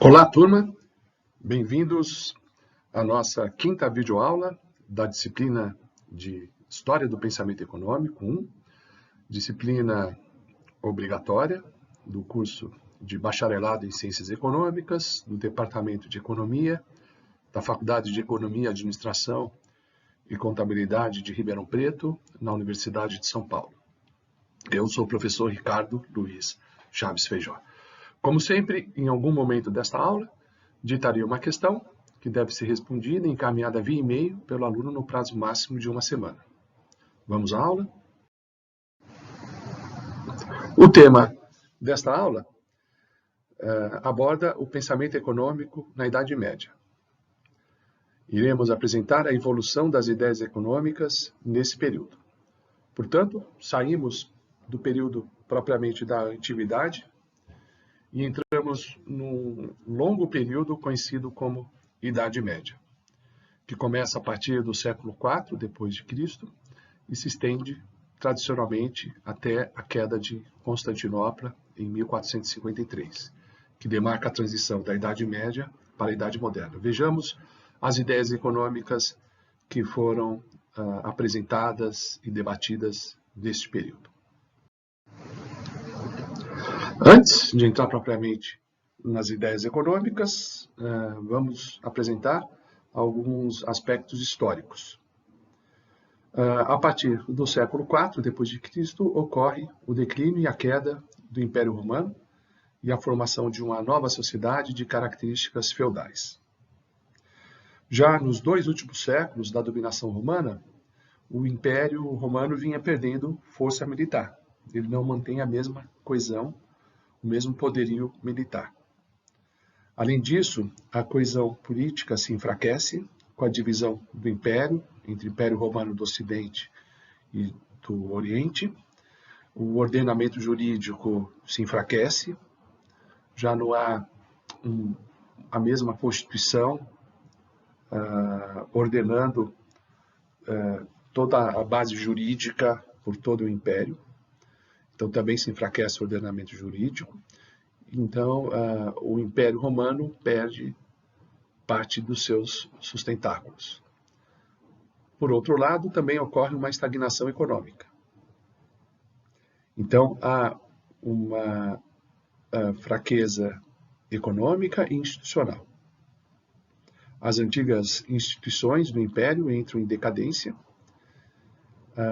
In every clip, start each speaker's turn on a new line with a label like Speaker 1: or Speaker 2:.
Speaker 1: Olá, turma! Bem-vindos à nossa quinta videoaula da disciplina de História do Pensamento Econômico 1, disciplina obrigatória do curso de Bacharelado em Ciências Econômicas, do Departamento de Economia, da Faculdade de Economia, Administração e Contabilidade de Ribeirão Preto, na Universidade de São Paulo. Eu sou o professor Ricardo Luiz Chaves Feijó. Como sempre, em algum momento desta aula, ditarei uma questão que deve ser respondida e encaminhada via e-mail pelo aluno no prazo máximo de uma semana. Vamos à aula? O tema desta aula aborda o pensamento econômico na Idade Média. Iremos apresentar a evolução das ideias econômicas nesse período. Portanto, saímos do período propriamente da antiguidade e entramos num longo período conhecido como Idade Média, que começa a partir do século IV d.C. e se estende tradicionalmente até a queda de Constantinopla em 1453, que demarca a transição da Idade Média para a Idade Moderna. Vejamos as ideias econômicas que foram apresentadas e debatidas neste período. Antes de entrar propriamente nas ideias econômicas, vamos apresentar alguns aspectos históricos. A partir do século IV d.C., ocorre o declínio e a queda do Império Romano e a formação de uma nova sociedade de características feudais. Já nos dois últimos séculos da dominação romana, o Império Romano vinha perdendo força militar. Ele não mantém a mesma coesão, o mesmo poderio militar. Além disso, a coesão política se enfraquece com a divisão do Império, entre o Império Romano do Ocidente e do Oriente. O ordenamento jurídico se enfraquece, já não há a mesma Constituição ordenando toda a base jurídica por todo o Império. Então, também se enfraquece o ordenamento jurídico. Então, o Império Romano perde parte dos seus sustentáculos. Por outro lado, também ocorre uma estagnação econômica. Então, há uma fraqueza econômica e institucional. As antigas instituições do Império entram em decadência.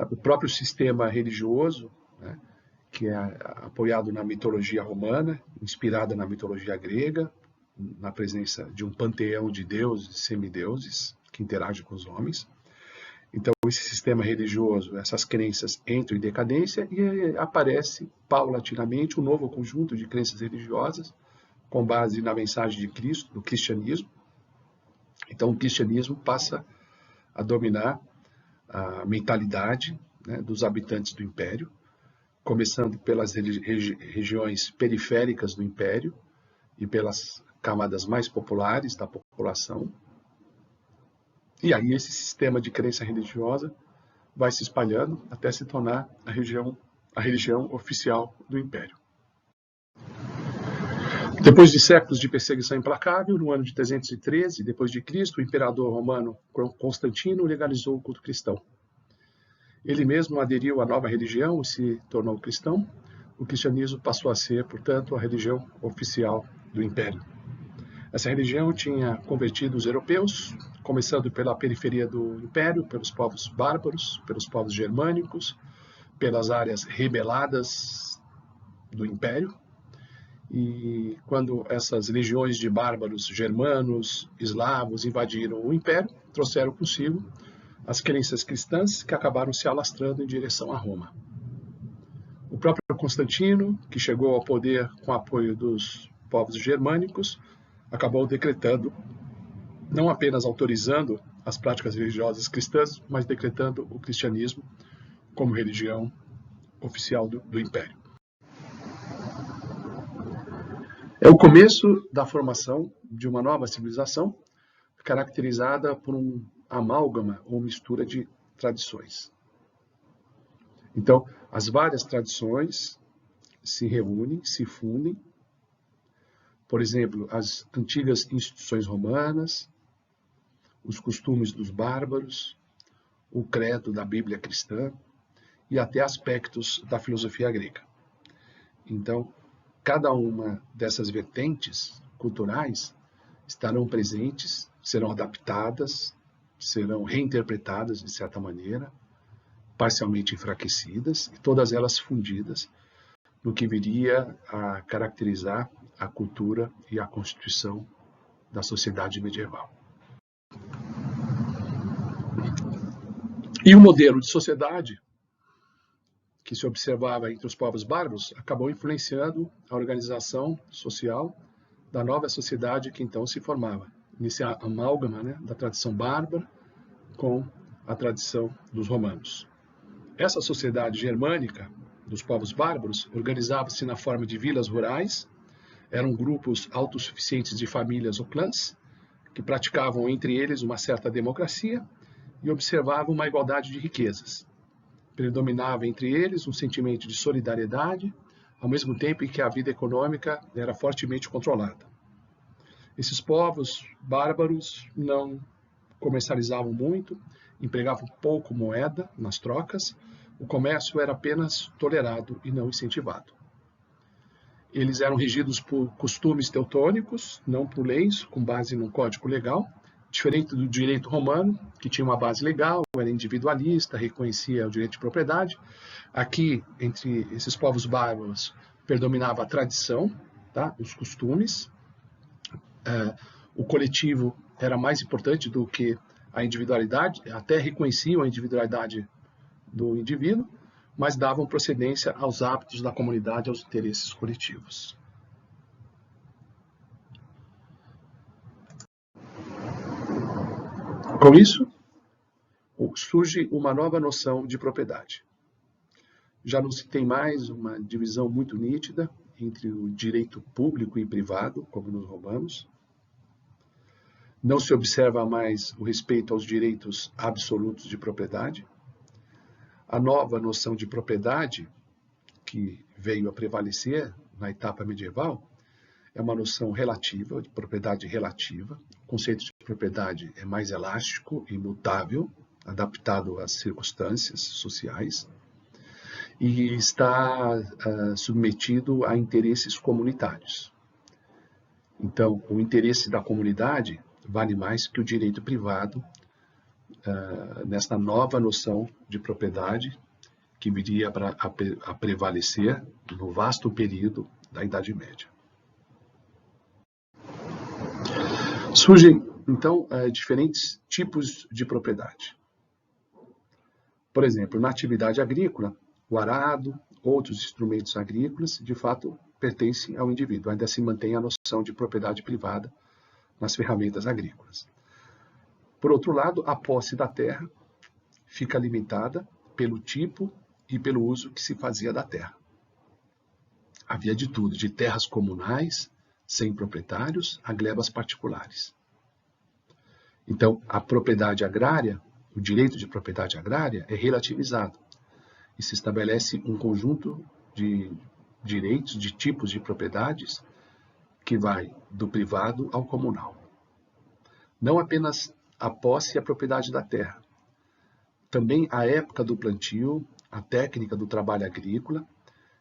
Speaker 1: O próprio sistema religioso, que é apoiado na mitologia romana, inspirada na mitologia grega, na presença de um panteão de deuses e semideuses que interagem com os homens. Então, esse sistema religioso, essas crenças entram em decadência e aparece paulatinamente um novo conjunto de crenças religiosas com base na mensagem de Cristo, do cristianismo. Então, o cristianismo passa a dominar a mentalidade dos habitantes do Império, começando pelas regiões periféricas do Império e pelas camadas mais populares da população. E aí esse sistema de crença religiosa vai se espalhando até se tornar a religião oficial do Império. Depois de séculos de perseguição implacável, no ano de 313 d.C., o imperador romano Constantino legalizou o culto cristão. Ele mesmo aderiu à nova religião e se tornou cristão. O cristianismo passou a ser, portanto, a religião oficial do Império. Essa religião tinha convertido os europeus, começando pela periferia do Império, pelos povos bárbaros, pelos povos germânicos, pelas áreas rebeladas do Império. E quando essas legiões de bárbaros germanos, eslavos invadiram o Império, trouxeram consigo as crenças cristãs que acabaram se alastrando em direção a Roma. O próprio Constantino, que chegou ao poder com o apoio dos povos germânicos, acabou decretando, não apenas autorizando as práticas religiosas cristãs, mas decretando o cristianismo como religião oficial do Império. É o começo da formação de uma nova civilização, caracterizada por um amálgama ou mistura de tradições. Então, as várias tradições se reúnem, se fundem, Por exemplo, as antigas instituições romanas, os costumes dos bárbaros, o credo da Bíblia cristã e até aspectos da filosofia grega. Então, cada uma dessas vertentes culturais estarão presentes, serão adaptadas, serão reinterpretadas de certa maneira, parcialmente enfraquecidas, e todas elas fundidas no que viria a caracterizar a cultura e a constituição da sociedade medieval. E o modelo de sociedade que se observava entre os povos bárbaros acabou influenciando a organização social da nova sociedade que então se formava, nesse amálgama, né, da tradição bárbara com a tradição dos romanos. Essa sociedade germânica dos povos bárbaros organizava-se na forma de vilas rurais, eram grupos autossuficientes de famílias ou clãs, que praticavam entre eles uma certa democracia e observavam uma igualdade de riquezas. Predominava entre eles um sentimento de solidariedade, ao mesmo tempo em que a vida econômica era fortemente controlada. Esses povos bárbaros não comercializavam muito, empregavam pouco moeda nas trocas, o comércio era apenas tolerado e não incentivado. Eles eram regidos por costumes teutônicos, não por leis, com base num código legal, diferente do direito romano, que tinha uma base legal, era individualista, reconhecia o direito de propriedade. Aqui, entre esses povos bárbaros, predominava a tradição, tá? Os costumes. O coletivo era mais importante do que a individualidade, até reconheciam a individualidade do indivíduo, mas davam procedência aos hábitos da comunidade, aos interesses coletivos. Com isso, surge uma nova noção de propriedade. Já não se tem mais uma divisão muito nítida entre o direito público e privado, como nos romanos. Não se observa mais o respeito aos direitos absolutos de propriedade. A nova noção de propriedade, que veio a prevalecer na etapa medieval, é uma noção relativa, de propriedade relativa. O conceito de propriedade é mais elástico e mutável, adaptado às circunstâncias sociais, e está submetido a interesses comunitários. Então, o interesse da comunidade vale mais que o direito privado nesta nova noção de propriedade que viria a prevalecer no vasto período da Idade Média. Surgem, então, diferentes tipos de propriedade. Por exemplo, na atividade agrícola, o arado, outros instrumentos agrícolas, de fato, pertencem ao indivíduo. Ainda se mantém a noção de propriedade privada nas ferramentas agrícolas. Por outro lado, a posse da terra fica limitada pelo tipo e pelo uso que se fazia da terra. Havia de tudo, de terras comunais, sem proprietários, a glebas particulares. Então, a propriedade agrária, o direito de propriedade agrária é relativizado e se estabelece um conjunto de direitos, de tipos de propriedades que vai do privado ao comunal. Não apenas a posse e a propriedade da terra, também a época do plantio, a técnica do trabalho agrícola,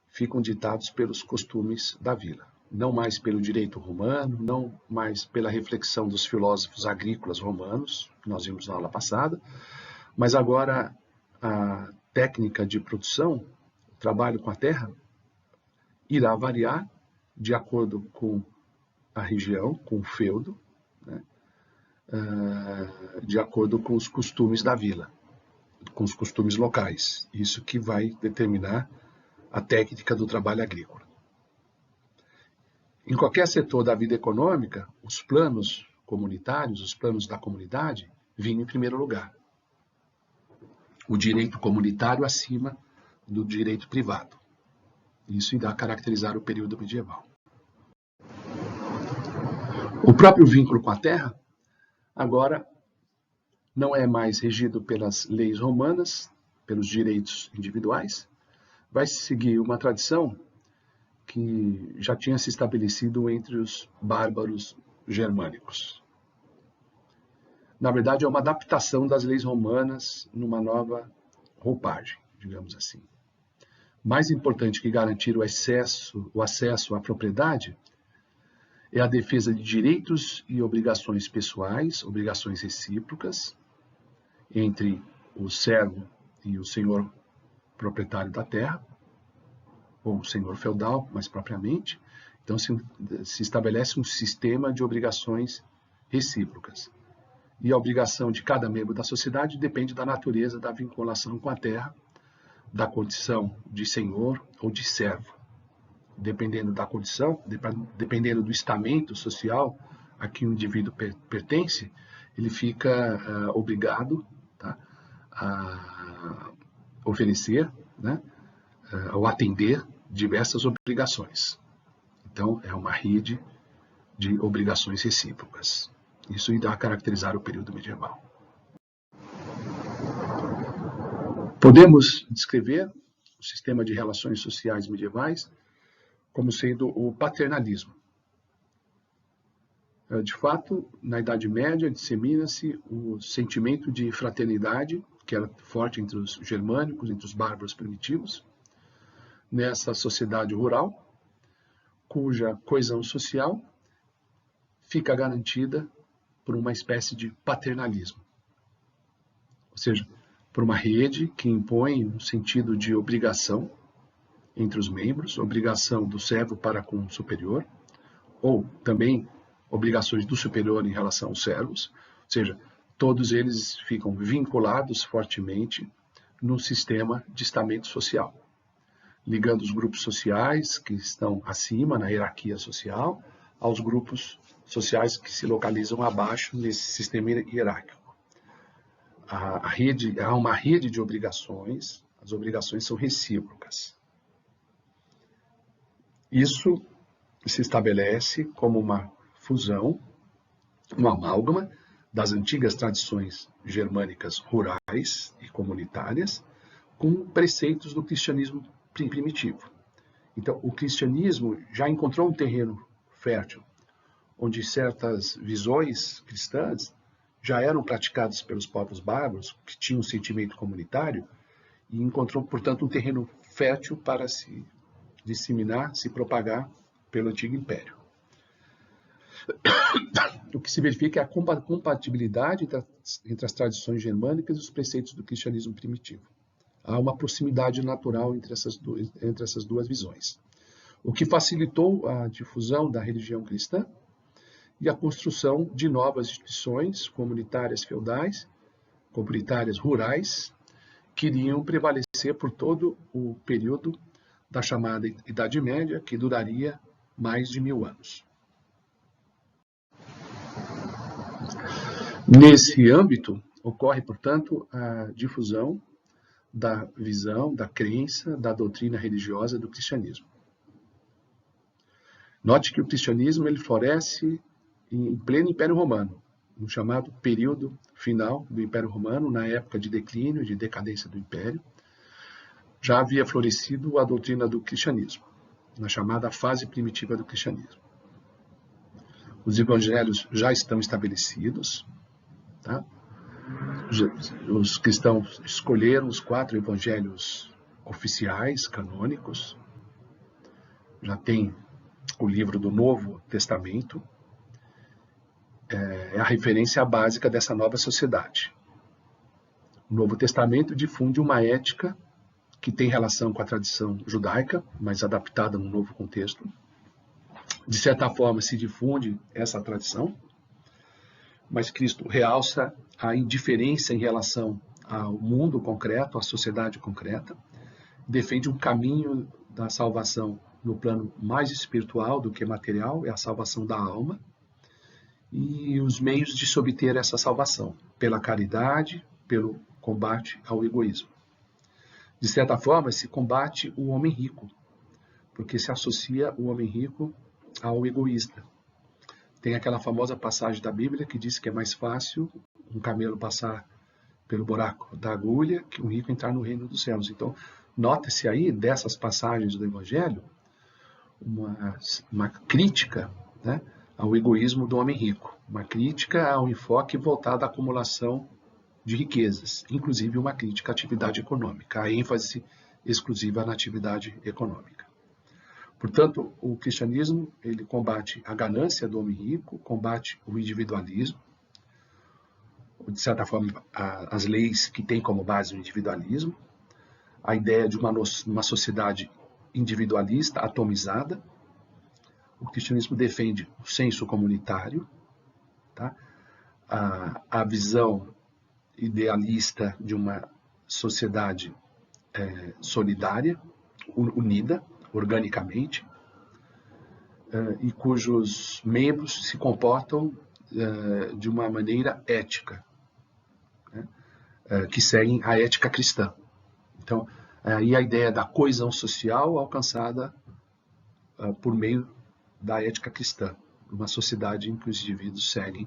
Speaker 1: ficam ditados pelos costumes da vila. Não mais pelo direito romano, não mais pela reflexão dos filósofos agrícolas romanos, que nós vimos na aula passada, mas agora a técnica de produção, o trabalho com a terra, irá variar de acordo com a região, com o feudo, né? De acordo com os costumes da vila, com os costumes locais. Isso que vai determinar a técnica do trabalho agrícola. Em qualquer setor da vida econômica, os planos comunitários, os planos da comunidade, vinham em primeiro lugar. O direito comunitário acima do direito privado. Isso irá caracterizar o período medieval. O próprio vínculo com a terra, agora, não é mais regido pelas leis romanas, pelos direitos individuais, vai seguir uma tradição que já tinha se estabelecido entre os bárbaros germânicos. Na verdade, é uma adaptação das leis romanas numa nova roupagem, digamos assim. Mais importante que garantir o acesso à propriedade é a defesa de direitos e obrigações pessoais, obrigações recíprocas, entre o servo e o senhor proprietário da terra, ou o senhor feudal, mais propriamente. Então, se estabelece um sistema de obrigações recíprocas. E a obrigação de cada membro da sociedade depende da natureza da vinculação com a terra, da condição de senhor ou de servo. Dependendo da condição, dependendo do estamento social a que o indivíduo pertence, ele fica obrigado, tá, a oferecer, né, ou atender diversas obrigações. Então, é uma rede de obrigações recíprocas. Isso irá caracterizar o período medieval. Podemos descrever o sistema de relações sociais medievais como sendo o paternalismo. De fato, na Idade Média, dissemina-se o sentimento de fraternidade, que era forte entre os germânicos, entre os bárbaros primitivos, nessa sociedade rural, cuja coesão social fica garantida por uma espécie de paternalismo. Ou seja, por uma rede que impõe um sentido de obrigação entre os membros, obrigação do servo para com o superior, ou também obrigações do superior em relação aos servos, ou seja, todos eles ficam vinculados fortemente no sistema de estamento social, ligando os grupos sociais que estão acima na hierarquia social aos grupos sociais que se localizam abaixo nesse sistema hierárquico. Há uma rede de obrigações, as obrigações são recíprocas. Isso se estabelece como uma fusão, uma amálgama das antigas tradições germânicas rurais e comunitárias com preceitos do cristianismo primitivo. Então, o cristianismo já encontrou um terreno fértil, onde certas visões cristãs já eram praticadas pelos povos bárbaros, que tinham um sentimento comunitário, e encontrou, portanto, um terreno fértil para se disseminar, se propagar pelo antigo império. O que se verifica é a compatibilidade entre as tradições germânicas e os preceitos do cristianismo primitivo. Há uma proximidade natural entre essas duas visões, o que facilitou a difusão da religião cristã e a construção de novas instituições comunitárias feudais, comunitárias rurais, que iriam prevalecer por todo o período da chamada Idade Média, que duraria mais de 1000 anos. Nesse âmbito, ocorre, portanto, a difusão da visão, da crença, da doutrina religiosa do cristianismo. Note que o cristianismo ele floresce em pleno Império Romano, no chamado período final do Império Romano, na época de declínio e de decadência do Império, já havia florescido a doutrina do cristianismo, na chamada fase primitiva do cristianismo. Os evangelhos já estão estabelecidos, tá? Os cristãos escolheram os 4 evangelhos oficiais, canônicos, já tem o livro do Novo Testamento, é a referência básica dessa nova sociedade. O Novo Testamento difunde uma ética que tem relação com a tradição judaica, mas adaptada num novo contexto. De certa forma, se difunde essa tradição, mas Cristo realça a indiferença em relação ao mundo concreto, à sociedade concreta, defende um caminho da salvação no plano mais espiritual do que material, é a salvação da alma, e os meios de se obter essa salvação, pela caridade, pelo combate ao egoísmo. De certa forma, se combate o homem rico, porque se associa o homem rico ao egoísta. Tem aquela famosa passagem da Bíblia que diz que é mais fácil um camelo passar pelo buraco da agulha que um rico entrar no reino dos céus. Então, nota-se aí, dessas passagens do Evangelho, uma crítica, né, ao egoísmo do homem rico, uma crítica ao enfoque voltado à acumulação de riquezas, inclusive uma crítica à atividade econômica, a ênfase exclusiva na atividade econômica. Portanto, o cristianismo ele combate a ganância do homem rico, combate o individualismo, de certa forma, as leis que têm como base o individualismo, a ideia de uma sociedade individualista, atomizada. O cristianismo defende o senso comunitário, tá? A visão idealista de uma sociedade solidária, unida, organicamente, e cujos membros se comportam de uma maneira ética, né? Que seguem a ética cristã. Então, aí a ideia da coesão social alcançada por meio da ética cristã, uma sociedade em que os indivíduos seguem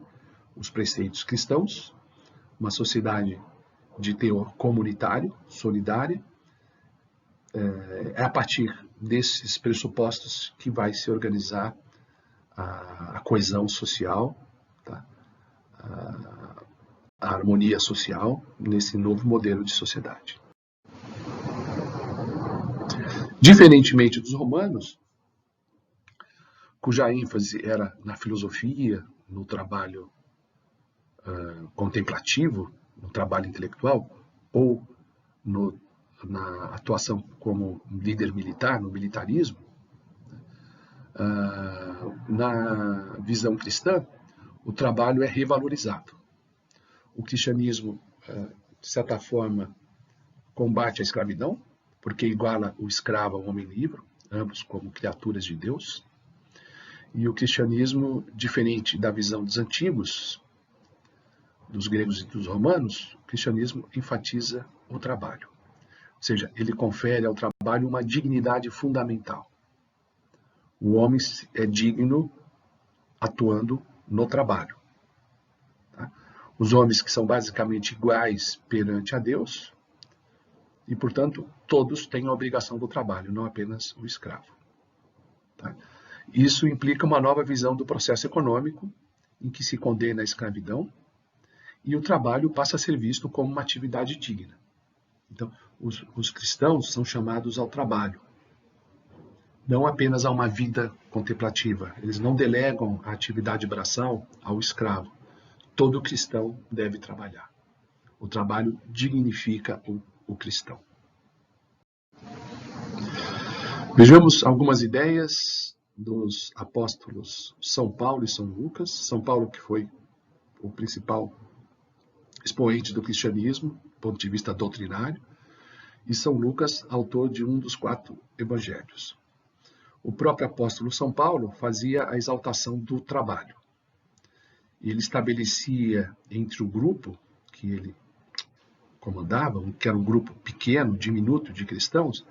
Speaker 1: os preceitos cristãos, uma sociedade de teor comunitário, solidária. É a partir desses pressupostos que vai se organizar a coesão social, tá? A harmonia social nesse novo modelo de sociedade. Diferentemente dos romanos, cuja ênfase era na filosofia, no trabalho contemplativo, no trabalho intelectual, ou na atuação como líder militar, no militarismo, na visão cristã, o trabalho é revalorizado. O cristianismo, de certa forma, combate a escravidão, porque iguala o escravo ao homem livre, ambos como criaturas de Deus. E o cristianismo, diferente da visão dos antigos, dos gregos e dos romanos, o cristianismo enfatiza o trabalho. Ou seja, ele confere ao trabalho uma dignidade fundamental. O homem é digno atuando no trabalho. Tá? Os homens que são basicamente iguais perante a Deus, e, portanto, todos têm a obrigação do trabalho, não apenas o escravo. Tá? Isso implica uma nova visão do processo econômico, em que se condena a escravidão, e o trabalho passa a ser visto como uma atividade digna. Então, os cristãos são chamados ao trabalho, não apenas a uma vida contemplativa. Eles não delegam a atividade braçal ao escravo. Todo cristão deve trabalhar. O trabalho dignifica o cristão. Vejamos algumas ideias dos apóstolos São Paulo e São Lucas. São Paulo, que foi o principal expoente do cristianismo, do ponto de vista doutrinário, e São Lucas, autor de um dos 4 evangelhos. O próprio apóstolo São Paulo fazia a exaltação do trabalho. Ele estabelecia entre o grupo que ele comandava, que era um grupo pequeno, diminuto de cristãos,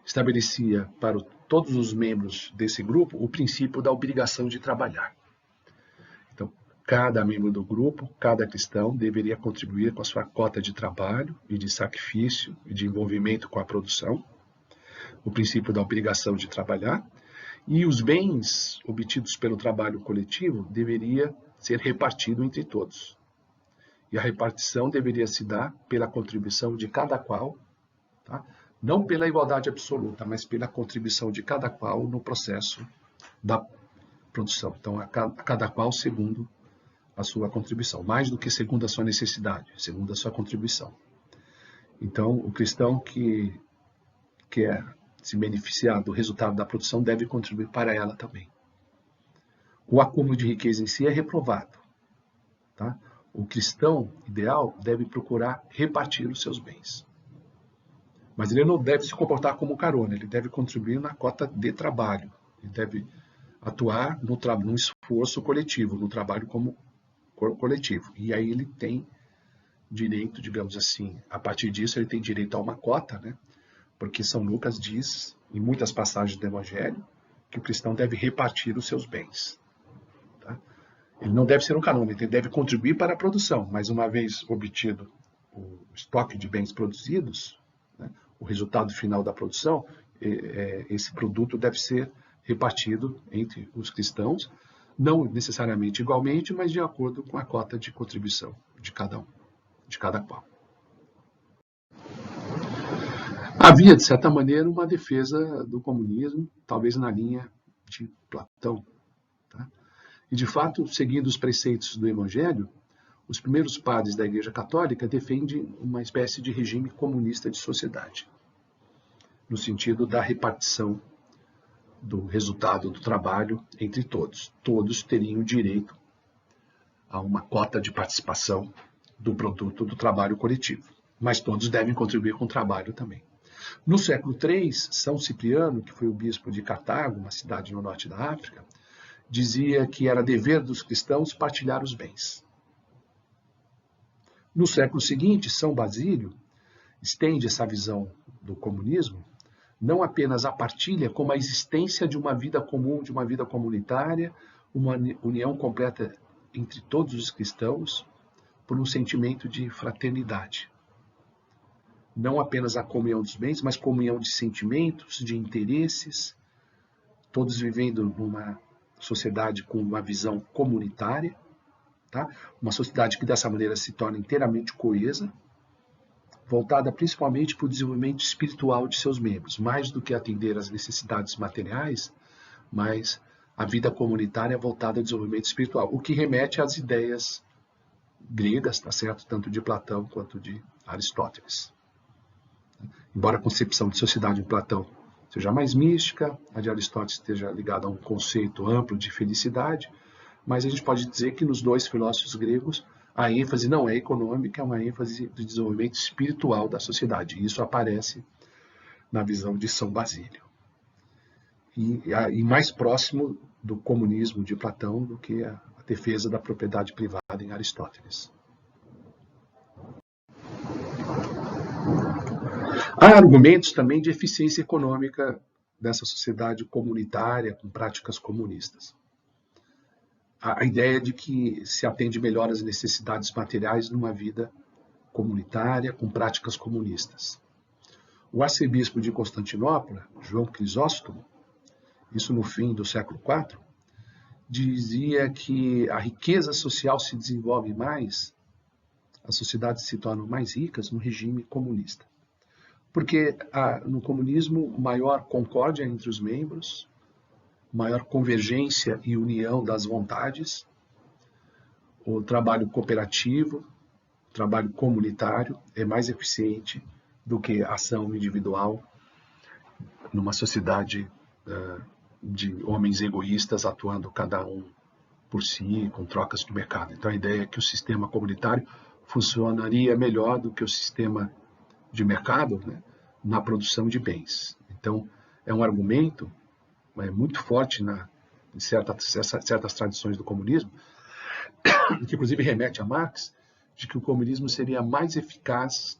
Speaker 1: estabelecia para todos os membros desse grupo o princípio da obrigação de trabalhar. Então, cada membro do grupo, cada cristão, deveria contribuir com a sua cota de trabalho e de sacrifício e de envolvimento com a produção, o princípio da obrigação de trabalhar, e os bens obtidos pelo trabalho coletivo deveria ser repartido entre todos. E a repartição deveria se dar pela contribuição de cada qual, tá? Não pela igualdade absoluta, mas pela contribuição de cada qual no processo da produção. Então, a cada qual segundo a sua contribuição, mais do que segundo a sua necessidade, segundo a sua contribuição. Então, o cristão que quer se beneficiar do resultado da produção deve contribuir para ela também. O acúmulo de riqueza em si é reprovado. Tá? O cristão ideal deve procurar repartir os seus bens. Mas ele não deve se comportar como carona, ele deve contribuir na cota de trabalho. Ele deve atuar no esforço coletivo, no trabalho como coletivo. E aí ele tem direito, digamos assim, a partir disso ele tem direito a uma cota, né? Porque São Lucas diz, em muitas passagens do Evangelho, que o cristão deve repartir os seus bens. Tá? Ele não deve ser um carona, ele deve contribuir para a produção, mas uma vez obtido o estoque de bens produzidos, né, o resultado final da produção, esse produto deve ser repartido entre os cristãos, não necessariamente igualmente, mas de acordo com a cota de contribuição de cada um, de cada qual. Havia, de certa maneira, uma defesa do comunismo, talvez na linha de Platão. Tá? E, de fato, seguindo os preceitos do Evangelho, os primeiros padres da Igreja Católica defendem uma espécie de regime comunista de sociedade, no sentido da repartição do resultado do trabalho entre todos. Todos teriam direito a uma cota de participação do produto do trabalho coletivo, mas todos devem contribuir com o trabalho também. No século III, São Cipriano, que foi o bispo de Cartago, uma cidade no norte da África, dizia que era dever dos cristãos partilhar os bens. No século seguinte, São Basílio estende essa visão do comunismo não apenas a partilha, como a existência de uma vida comum, de uma vida comunitária, uma união completa entre todos os cristãos por um sentimento de fraternidade. Não apenas a comunhão dos bens, mas comunhão de sentimentos, de interesses, todos vivendo numa sociedade com uma visão comunitária, tá? Uma sociedade que dessa maneira se torna inteiramente coesa, voltada principalmente para o desenvolvimento espiritual de seus membros, mais do que atender às necessidades materiais, mas a vida comunitária voltada ao desenvolvimento espiritual, o que remete às ideias gregas, tá certo? Tanto de Platão quanto de Aristóteles. Embora a concepção de sociedade de Platão seja mais mística, a de Aristóteles esteja ligada a um conceito amplo de felicidade, mas a gente pode dizer que nos dois filósofos gregos a ênfase não é econômica, é uma ênfase de desenvolvimento espiritual da sociedade. E isso aparece na visão de São Basílio. E mais próximo do comunismo de Platão do que a defesa da propriedade privada em Aristóteles. Há argumentos também de eficiência econômica dessa sociedade comunitária com práticas comunistas. A ideia de que se atende melhor às necessidades materiais numa vida comunitária com práticas comunistas. O arcebispo de Constantinopla, João Crisóstomo, isso no fim do século IV, dizia que a riqueza social se desenvolve mais, as sociedades se tornam mais ricas no regime comunista. Porque no comunismo, maior concórdia entre os membros, maior convergência e união das vontades, o trabalho cooperativo, o trabalho comunitário é mais eficiente do que a ação individual numa sociedade de homens egoístas atuando cada um por si, com trocas do mercado. Então a ideia é que o sistema comunitário funcionaria melhor do que o sistema de mercado, né, na produção de bens. Então é um argumento muito forte em certas tradições do comunismo, que inclusive remete a Marx, de que o comunismo seria mais eficaz,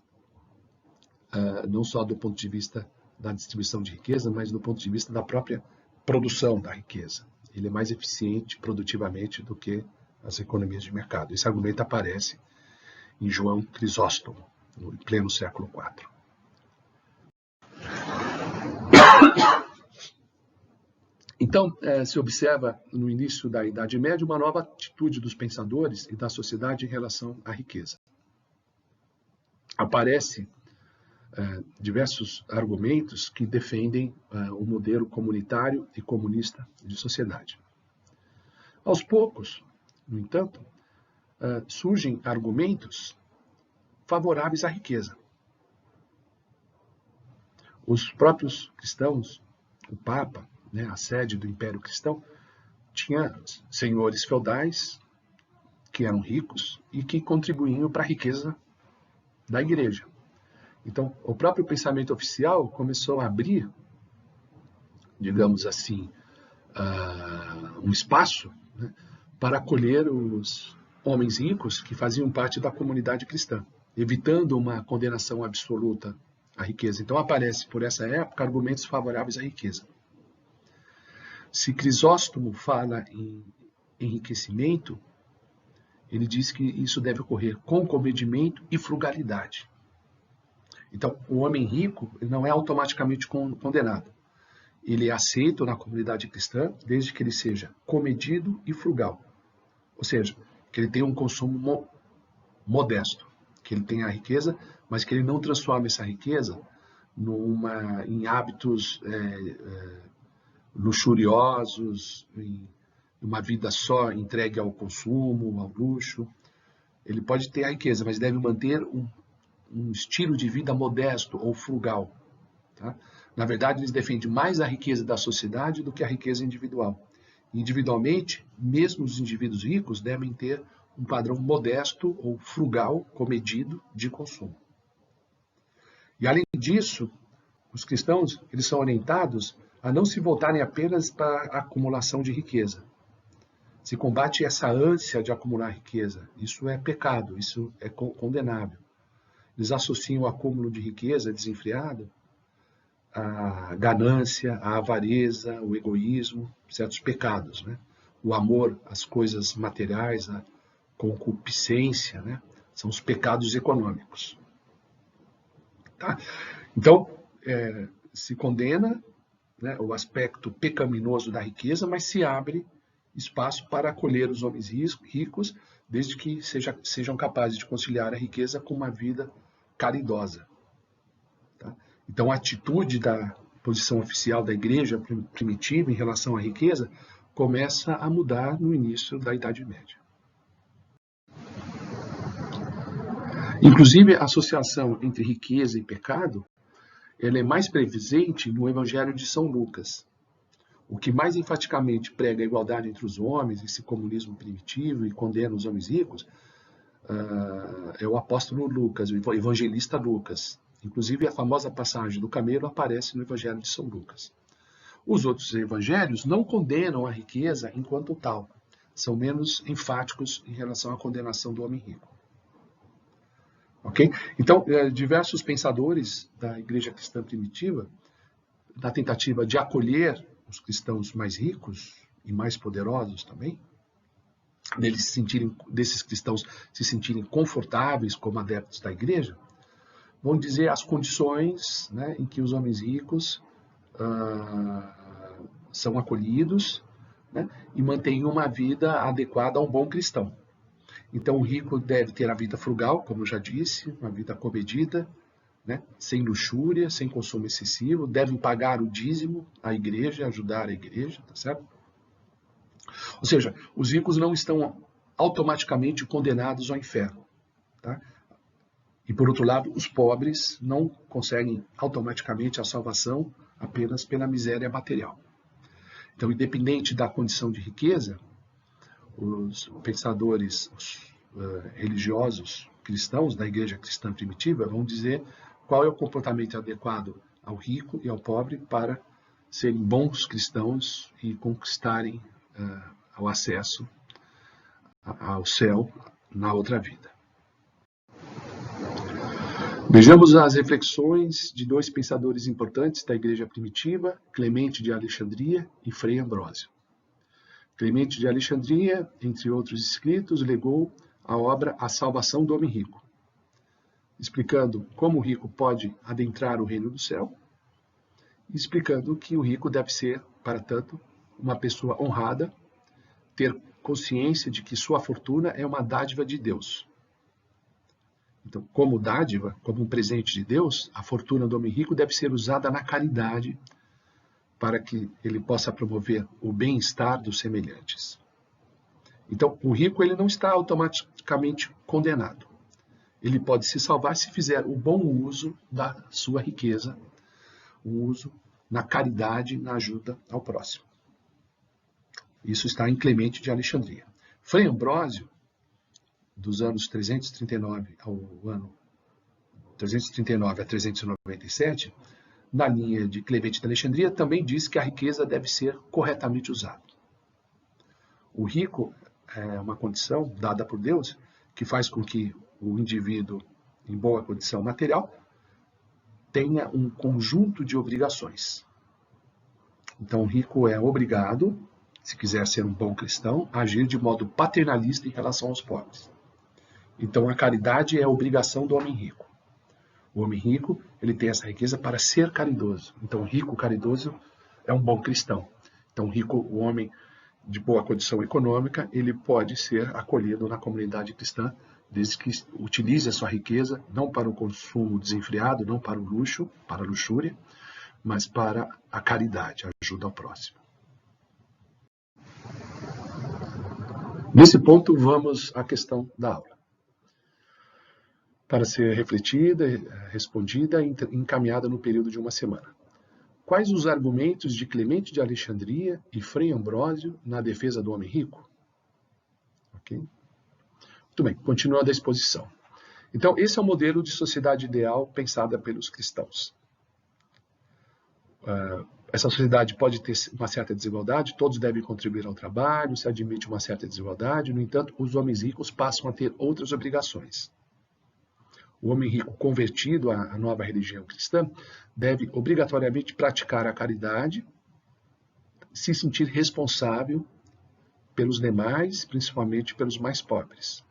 Speaker 1: não só do ponto de vista da distribuição de riqueza, mas do ponto de vista da própria produção da riqueza. Ele é mais eficiente produtivamente do que as economias de mercado. Esse argumento aparece em João Crisóstomo, no pleno século IV. Então, se observa no início da Idade Média uma nova atitude dos pensadores e da sociedade em relação à riqueza. Aparecem diversos argumentos que defendem o modelo comunitário e comunista de sociedade. Aos poucos, no entanto, surgem argumentos favoráveis à riqueza. Os próprios cristãos, o Papa, a sede do Império Cristão, tinha senhores feudais que eram ricos e que contribuíam para a riqueza da igreja. Então, o próprio pensamento oficial começou a abrir, digamos assim, um espaço, né, para acolher os homens ricos que faziam parte da comunidade cristã, evitando uma condenação absoluta à riqueza. Então, aparece por essa época argumentos favoráveis à riqueza. Se Crisóstomo fala em enriquecimento, ele diz que isso deve ocorrer com comedimento e frugalidade. Então, o homem rico não é automaticamente condenado. ele é aceito na comunidade cristã desde que ele seja comedido e frugal. Ou seja, que ele tenha um consumo modesto, que ele tenha a riqueza, mas que ele não transforme essa riqueza em hábitos luxuriosos, em uma vida só entregue ao consumo, ao luxo. Ele pode ter a riqueza, mas deve manter um estilo de vida modesto ou frugal. Tá? Na verdade, eles defendem mais a riqueza da sociedade do que a riqueza individual. Individualmente, mesmo os indivíduos ricos devem ter um padrão modesto ou frugal, comedido, de consumo. E além disso, os cristãos eles são orientados a não se voltarem apenas para a acumulação de riqueza. Se combate essa ânsia de acumular riqueza. Isso é pecado, isso é condenável. Eles associam o acúmulo de riqueza desenfreada à ganância, à avareza, ao egoísmo, certos pecados, né? O amor às coisas materiais, a concupiscência, né? São os pecados econômicos. Tá? Então, se condena, né, o aspecto pecaminoso da riqueza, mas se abre espaço para acolher os homens ricos, desde que sejam capazes de conciliar a riqueza com uma vida caridosa. Tá? Então, a atitude da posição oficial da igreja primitiva em relação à riqueza começa a mudar no início da Idade Média. Inclusive, a associação entre riqueza e pecado ela é mais presente no Evangelho de São Lucas. O que mais enfaticamente prega a igualdade entre os homens, esse comunismo primitivo e condena os homens ricos, é o apóstolo Lucas, o evangelista Lucas. Inclusive, a famosa passagem do camelo aparece no Evangelho de São Lucas. Os outros evangelhos não condenam a riqueza enquanto tal. São menos enfáticos em relação à condenação do homem rico. Okay? Então, diversos pensadores da igreja cristã primitiva, na tentativa de acolher os cristãos mais ricos e mais poderosos também, desses cristãos se sentirem confortáveis como adeptos da igreja, vão dizer as condições, né, em que os homens ricos são acolhidos, né, e mantêm uma vida adequada a um bom cristão. Então, o rico deve ter a vida frugal, como eu já disse, uma vida comedida, né? Sem luxúria, sem consumo excessivo, devem pagar o dízimo à igreja, ajudar a igreja, tá certo? Ou seja, os ricos não estão automaticamente condenados ao inferno, tá? E, por outro lado, os pobres não conseguem automaticamente a salvação apenas pela miséria material. Então, independente da condição de riqueza, os pensadores religiosos cristãos da igreja cristã primitiva vão dizer qual é o comportamento adequado ao rico e ao pobre para serem bons cristãos e conquistarem o acesso ao céu na outra vida. Vejamos as reflexões de dois pensadores importantes da igreja primitiva, Clemente de Alexandria e Frei Ambrósio. Clemente de Alexandria, entre outros escritos, legou a obra A Salvação do Homem Rico, explicando como o rico pode adentrar o reino do céu, e explicando que o rico deve ser, para tanto, uma pessoa honrada, ter consciência de que sua fortuna é uma dádiva de Deus. Então, como dádiva, como um presente de Deus, a fortuna do homem rico deve ser usada na caridade, para que ele possa promover o bem-estar dos semelhantes. Então, o rico ele não está automaticamente condenado. Ele pode se salvar se fizer o bom uso da sua riqueza, o uso na caridade, na ajuda ao próximo. Isso está em Clemente de Alexandria. Frei Ambrósio, dos anos 339 a 397, na linha de Clemente de Alexandria, também diz que a riqueza deve ser corretamente usada. O rico é uma condição dada por Deus que faz com que o indivíduo em boa condição material tenha um conjunto de obrigações. Então, o rico é obrigado, se quiser ser um bom cristão, a agir de modo paternalista em relação aos pobres. Então, a caridade é a obrigação do homem rico. O homem rico, ele tem essa riqueza para ser caridoso. Então, o rico caridoso é um bom cristão. Então, o homem de boa condição econômica, ele pode ser acolhido na comunidade cristã, desde que utilize a sua riqueza, não para o consumo desenfreado, não para o luxo, para a luxúria, mas para a caridade, a ajuda ao próximo. Nesse ponto, vamos à questão da aula. Para ser refletida, respondida e encaminhada no período de uma semana. Quais os argumentos de Clemente de Alexandria e Frei Ambrósio na defesa do homem rico? Ok? Muito bem, continuando a exposição. Então, esse é o modelo de sociedade ideal pensada pelos cristãos. Essa sociedade pode ter uma certa desigualdade, todos devem contribuir ao trabalho, se admite uma certa desigualdade, no entanto, os homens ricos passam a ter outras obrigações. O homem rico convertido à nova religião cristã deve obrigatoriamente praticar a caridade, se sentir responsável pelos demais, principalmente pelos mais pobres.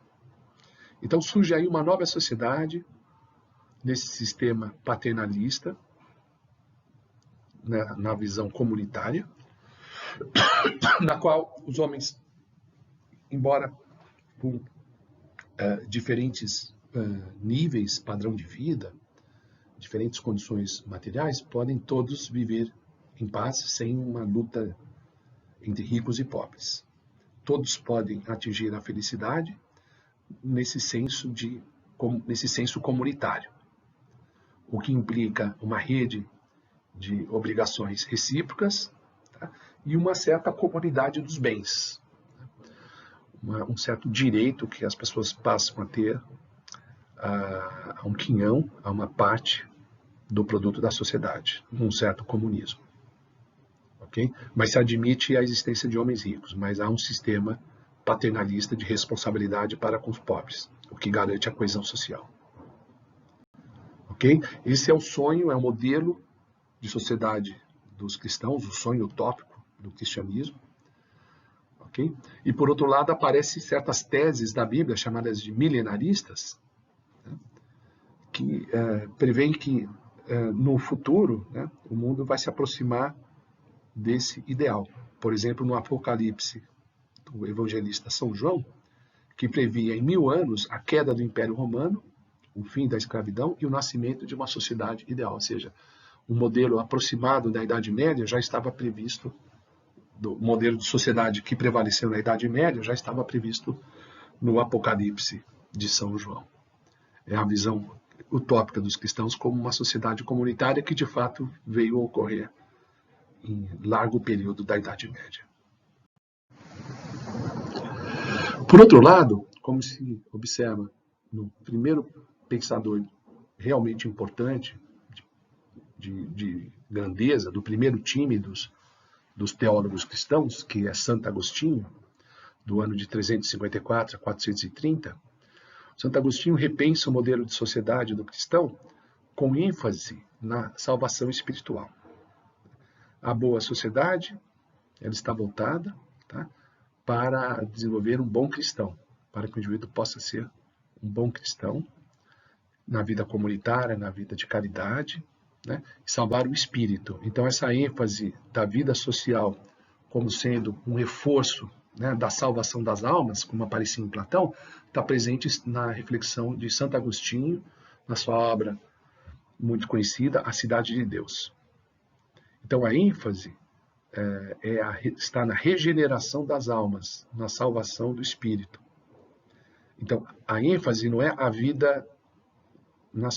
Speaker 1: Então surge aí uma nova sociedade nesse sistema paternalista, né, na visão comunitária, na qual os homens, embora com diferentes níveis, padrão de vida, diferentes condições materiais, podem todos viver em paz, sem uma luta entre ricos e pobres. Todos podem atingir a felicidade nesse senso comunitário, o que implica uma rede de obrigações recíprocas, tá? E uma certa comunidade dos bens, um certo direito que as pessoas passam a ter a um quinhão, a uma parte do produto da sociedade, um certo comunismo. Okay? Mas se admite a existência de homens ricos, mas há um sistema paternalista de responsabilidade para com os pobres, o que garante a coesão social. Okay? Esse é o sonho, é o modelo de sociedade dos cristãos, o sonho utópico do cristianismo. Okay? E, por outro lado, aparecem certas teses da Bíblia, chamadas de milenaristas, né, que prevêem que no futuro, né, o mundo vai se aproximar desse ideal. Por exemplo, no Apocalipse, do evangelista São João, que previa em 1000 anos a queda do Império Romano, o fim da escravidão e o nascimento de uma sociedade ideal. Ou seja, um modelo aproximado da Idade Média já estava previsto, do modelo de sociedade que prevaleceu na Idade Média já estava previsto no Apocalipse de São João. É a visão utópica dos cristãos como uma sociedade comunitária que de fato veio a ocorrer em largo período da Idade Média. Por outro lado, como se observa no primeiro pensador realmente importante, de grandeza, do primeiro time dos teólogos cristãos, que é Santo Agostinho, do ano de 354 a 430, Santo Agostinho repensa o modelo de sociedade do cristão com ênfase na salvação espiritual. A boa sociedade, ela está voltada, tá, para desenvolver um bom cristão, para que o indivíduo possa ser um bom cristão na vida comunitária, na vida de caridade, né, e salvar o espírito. Então, essa ênfase da vida social como sendo um reforço, né, da salvação das almas, como aparecia em Platão, está presente na reflexão de Santo Agostinho, na sua obra muito conhecida, A Cidade de Deus. Então, a ênfase está na regeneração das almas, na salvação do espírito. Então, a ênfase não é a vida na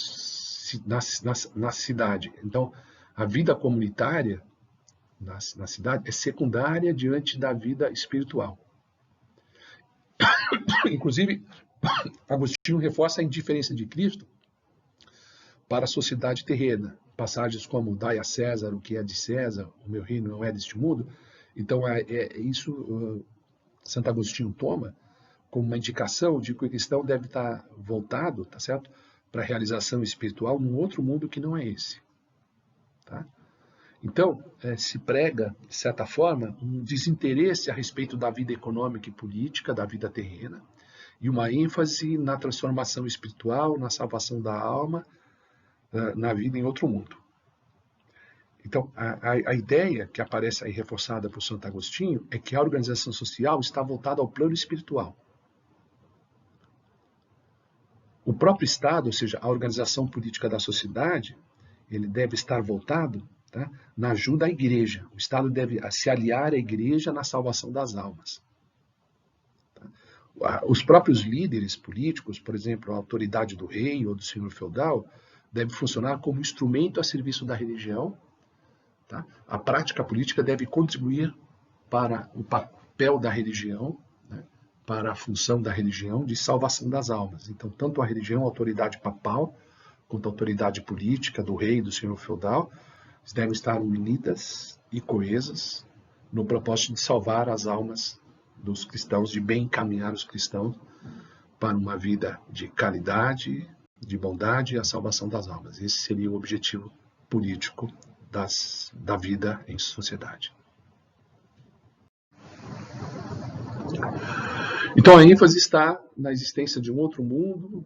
Speaker 1: cidade. Então, a vida comunitária na cidade é secundária diante da vida espiritual. Inclusive, Agostinho reforça a indiferença de Cristo para a sociedade terrena. Passagens como dai a César o que é de César, o meu reino não é deste mundo. Então, isso Santo Agostinho toma como uma indicação de que o cristão deve estar voltado, tá certo, para a realização espiritual num outro mundo que não é esse. Tá? Então, se prega, de certa forma, um desinteresse a respeito da vida econômica e política, da vida terrena, e uma ênfase na transformação espiritual, na salvação da alma, na vida em outro mundo. Então, a ideia que aparece aí reforçada por Santo Agostinho é que a organização social está voltada ao plano espiritual. O próprio Estado, ou seja, a organização política da sociedade, ele deve estar voltado, tá, na ajuda à igreja. O Estado deve se aliar à igreja na salvação das almas. Os próprios líderes políticos, por exemplo, a autoridade do rei ou do senhor feudal, deve funcionar como instrumento a serviço da religião. Tá? A prática política deve contribuir para o papel da religião, né, para a função da religião de salvação das almas. Então, tanto a religião, a autoridade papal, quanto a autoridade política do rei e do senhor feudal, devem estar unidas e coesas no propósito de salvar as almas dos cristãos, de bem encaminhar os cristãos para uma vida de caridade, de bondade e a salvação das almas. Esse seria o objetivo político da vida em sociedade. Então a ênfase está na existência de um outro mundo,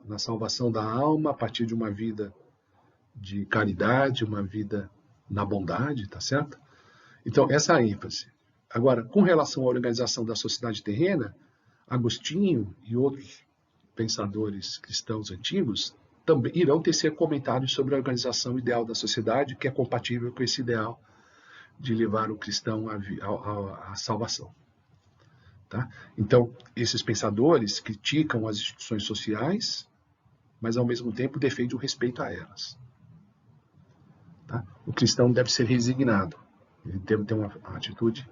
Speaker 1: na salvação da alma a partir de uma vida de caridade, uma vida na bondade, tá certo? Então essa é a ênfase. Agora, com relação à organização da sociedade terrena, Agostinho e outros pensadores cristãos antigos também irão tecer comentários sobre a organização ideal da sociedade, que é compatível com esse ideal de levar o cristão à salvação. Tá? Então, esses pensadores criticam as instituições sociais, mas ao mesmo tempo defendem o respeito a elas. Tá? O cristão deve ser resignado, ele deve ter uma atitude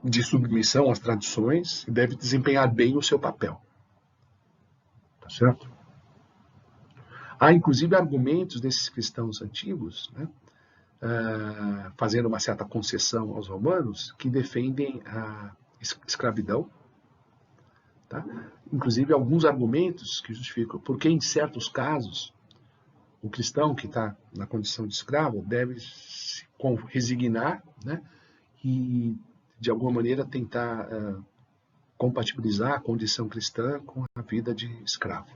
Speaker 1: de submissão às tradições e deve desempenhar bem o seu papel. Tá certo? Há, inclusive, argumentos desses cristãos antigos, né, fazendo uma certa concessão aos romanos, que defendem a escravidão. Tá? Inclusive, alguns argumentos que justificam porque, em certos casos, o cristão que está na condição de escravo deve se resignar, né, e, de alguma maneira, tentar compatibilizar a condição cristã com a vida de escravo.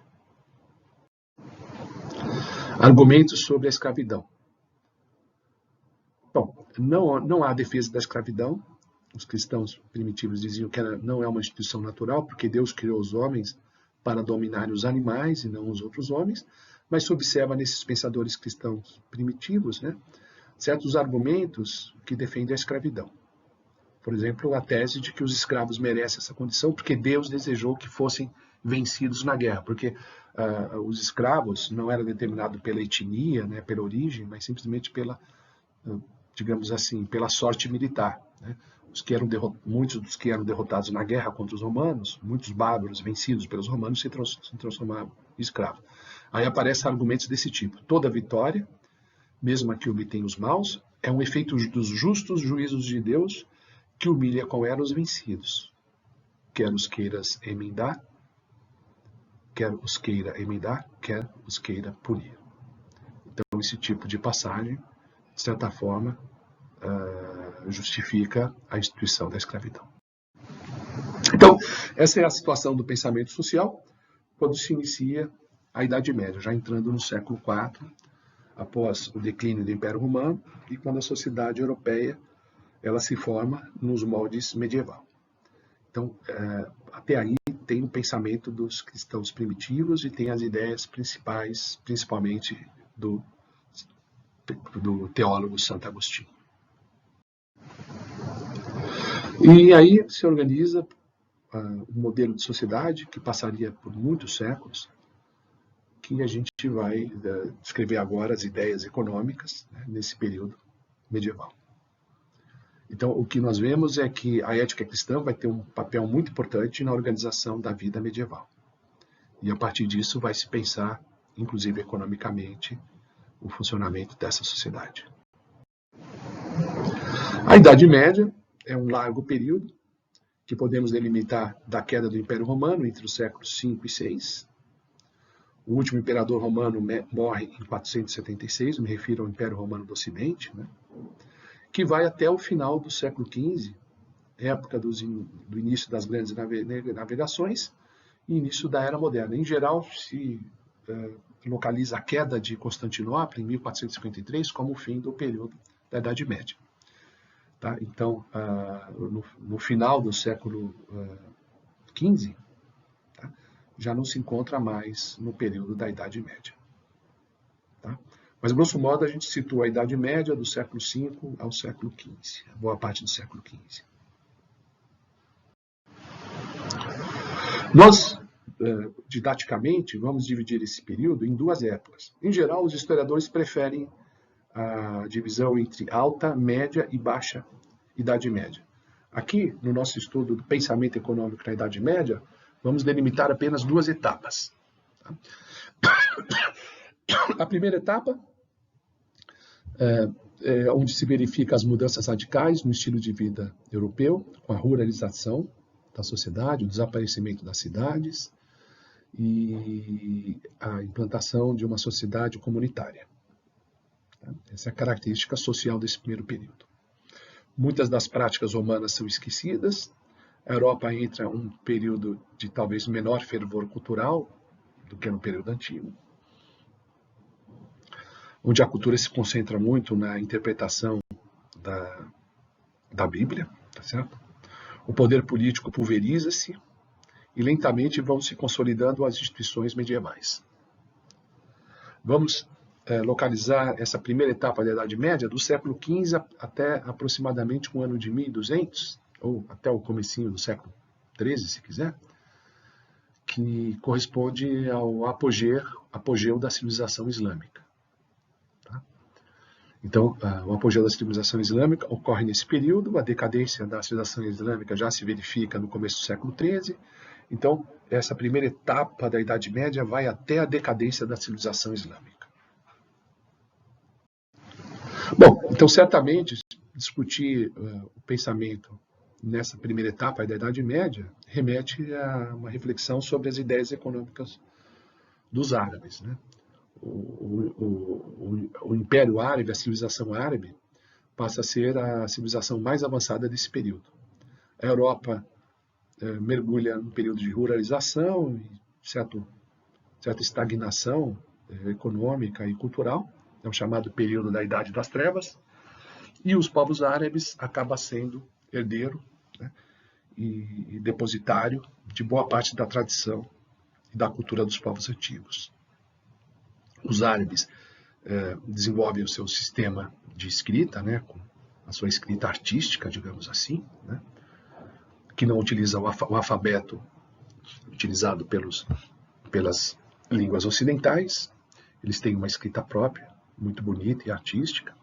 Speaker 1: Argumentos sobre a escravidão. Bom, não há defesa da escravidão. Os cristãos primitivos diziam que ela não é uma instituição natural, porque Deus criou os homens para dominarem os animais e não os outros homens, mas se observa nesses pensadores cristãos primitivos, né, certos argumentos que defendem a escravidão. Por exemplo, a tese de que os escravos merecem essa condição porque Deus desejou que fossem vencidos na guerra, porque os escravos não eram determinados pela etnia, né, pela origem, mas simplesmente pela, digamos assim, pela sorte militar. Né? Muitos dos que eram derrotados na guerra contra os romanos, muitos bárbaros vencidos pelos romanos se transformavam em escravos. Aí aparecem argumentos desse tipo. Toda vitória, mesmo a que obtém os maus, é um efeito dos justos juízos de Deus que humilha com ela os vencidos. Quer os queiras emendar, quer os queira punir. Então, esse tipo de passagem, de certa forma, justifica a instituição da escravidão. Então, essa é a situação do pensamento social quando se inicia a Idade Média, já entrando no século IV, após o declínio do Império Romano e quando a sociedade europeia ela se forma nos moldes medieval. Então, até aí tem o pensamento dos cristãos primitivos e tem as ideias principais, principalmente do teólogo Santo Agostinho. E aí se organiza um modelo de sociedade que passaria por muitos séculos, que a gente vai descrever agora as ideias econômicas, né, nesse período medieval. Então, o que nós vemos é que a ética cristã vai ter um papel muito importante na organização da vida medieval. E a partir disso vai se pensar, inclusive economicamente, o funcionamento dessa sociedade. A Idade Média é um largo período que podemos delimitar da queda do Império Romano entre os séculos V e VI. O último imperador romano morre em 476, me refiro ao Império Romano do Ocidente, né? Que vai até o final do século XV, época do início das grandes navegações e início da Era Moderna. Em geral, se localiza a queda de Constantinopla em 1453 como o fim do período da Idade Média. Tá? Então, no final do século XV, tá? Já não se encontra mais no período da Idade Média. Tá? Mas, grosso modo, a gente situa a Idade Média do século V ao século XV, boa parte do século XV. Nós, didaticamente, vamos dividir esse período em duas épocas. Em geral, os historiadores preferem a divisão entre alta, média e baixa Idade Média. Aqui, no nosso estudo do pensamento econômico na Idade Média, vamos delimitar apenas duas etapas. A primeira etapa é onde se verifica as mudanças radicais no estilo de vida europeu, com a ruralização da sociedade, o desaparecimento das cidades e a implantação de uma sociedade comunitária. Essa é a característica social desse primeiro período. Muitas das práticas romanas são esquecidas. A Europa entra em um período de talvez menor fervor cultural do que no período antigo, onde a cultura se concentra muito na interpretação da Bíblia, tá certo? O poder político pulveriza-se e lentamente vão se consolidando as instituições medievais. Vamos localizar essa primeira etapa da Idade Média do século XV até aproximadamente o ano de 1200, ou até o comecinho do século XIII, se quiser, que corresponde ao apogeu da civilização islâmica. Tá? Então, o apogeu da civilização islâmica ocorre nesse período, a decadência da civilização islâmica já se verifica no começo do século XIII. Então, essa primeira etapa da Idade Média vai até a decadência da civilização islâmica. Bom, então certamente discutir o pensamento nessa primeira etapa da Idade Média remete a uma reflexão sobre as ideias econômicas dos árabes, né? O Império Árabe, a civilização árabe, passa a ser a civilização mais avançada desse período. A Europa mergulha num período de ruralização e certa estagnação econômica e cultural, é o chamado período da Idade das Trevas, e os povos árabes acabam sendo herdeiro, né, e depositário de boa parte da tradição e da cultura dos povos antigos. Os árabes desenvolvem o seu sistema de escrita, né, com a sua escrita artística, digamos assim, né, que não utiliza o alfabeto utilizado pelas línguas ocidentais. Eles têm uma escrita própria, muito bonita e artística,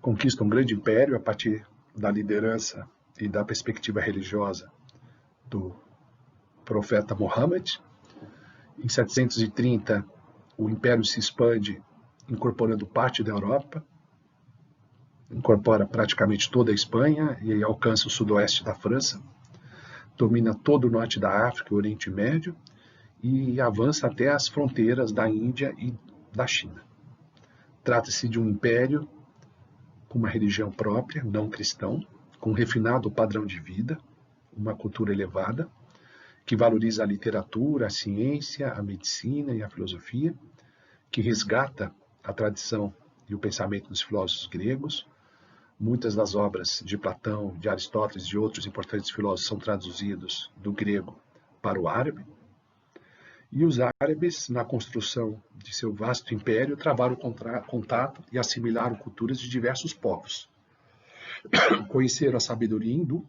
Speaker 1: conquistam um grande império a partir da liderança e da perspectiva religiosa do profeta Muhammad. Em 730, o império se expande, incorporando parte da Europa, incorpora praticamente toda a Espanha e alcança o sudoeste da França, domina todo o norte da África e o Oriente Médio e avança até as fronteiras da Índia e da China. Trata-se de um império com uma religião própria, não cristão, com um refinado padrão de vida, uma cultura elevada, que valoriza a literatura, a ciência, a medicina e a filosofia, que resgata a tradição e o pensamento dos filósofos gregos. Muitas das obras de Platão, de Aristóteles e de outros importantes filósofos são traduzidos do grego para o árabe. E os árabes, na construção de seu vasto império, travaram contato e assimilaram culturas de diversos povos. Conheceram a sabedoria hindu,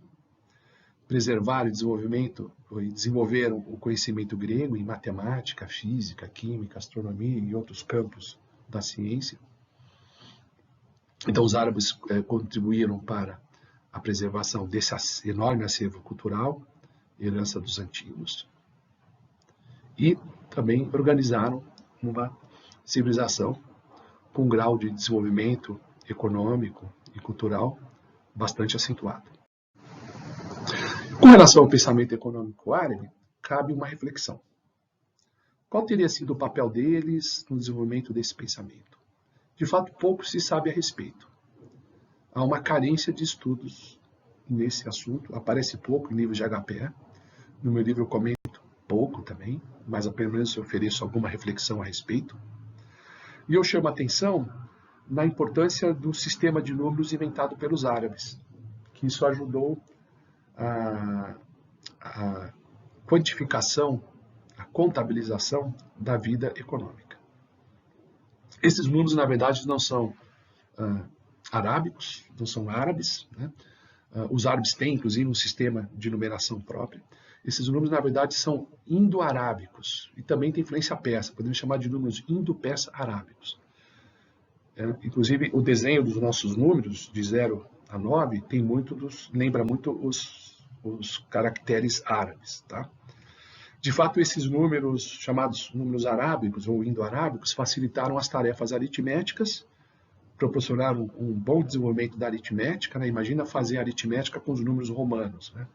Speaker 1: preservaram e desenvolveram o conhecimento grego em matemática, física, química, astronomia e outros campos da ciência. Então, os árabes contribuíram para a preservação desse enorme acervo cultural, herança dos antigos. E também organizaram uma civilização com um grau de desenvolvimento econômico e cultural bastante acentuado. Com relação ao pensamento econômico árabe, cabe uma reflexão. Qual teria sido o papel deles no desenvolvimento desse pensamento? De fato, pouco se sabe a respeito. Há uma carência de estudos nesse assunto, aparece pouco em livros de HPE. No meu livro eu comento pouco também. mas pelo menos eu ofereço alguma reflexão a respeito. E eu chamo a atenção na importância do sistema de números inventado pelos árabes, que isso ajudou a quantificação, a contabilização da vida econômica. Esses números, na verdade, não são arábicos, não são árabes, né? Os árabes têm, inclusive, um sistema de numeração próprio. Esses números, na verdade, são indo-arábicos e também tem influência persa. Podemos chamar de números indo-persa-arábicos. Inclusive, o desenho dos nossos números, de 0 a 9, tem lembra muito os caracteres árabes. Tá? De fato, esses números, chamados números arábicos ou indo-arábicos, facilitaram as tarefas aritméticas, proporcionaram um bom desenvolvimento da aritmética. Né? Imagina fazer aritmética com os números romanos. Né?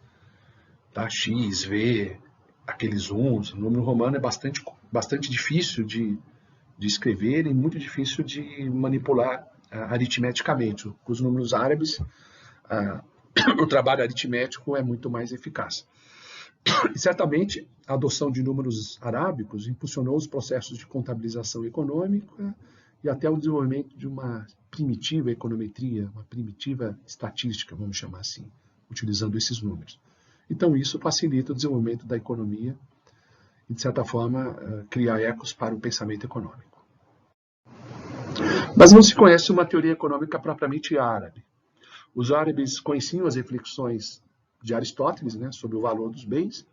Speaker 1: Tá? X, V, aqueles uns. O número romano é bastante difícil de escrever e muito difícil de manipular aritmeticamente. Com os números árabes, o trabalho aritmético é muito mais eficaz. E certamente, a adoção de números arábicos impulsionou os processos de contabilização econômica e até o desenvolvimento de uma primitiva econometria, uma primitiva estatística, vamos chamar assim, utilizando esses números. Então, isso facilita o desenvolvimento da economia e, de certa forma, cria ecos para o pensamento econômico. Mas não se conhece uma teoria econômica propriamente árabe. Os árabes conheciam as reflexões de Aristóteles, né, sobre o valor dos bens,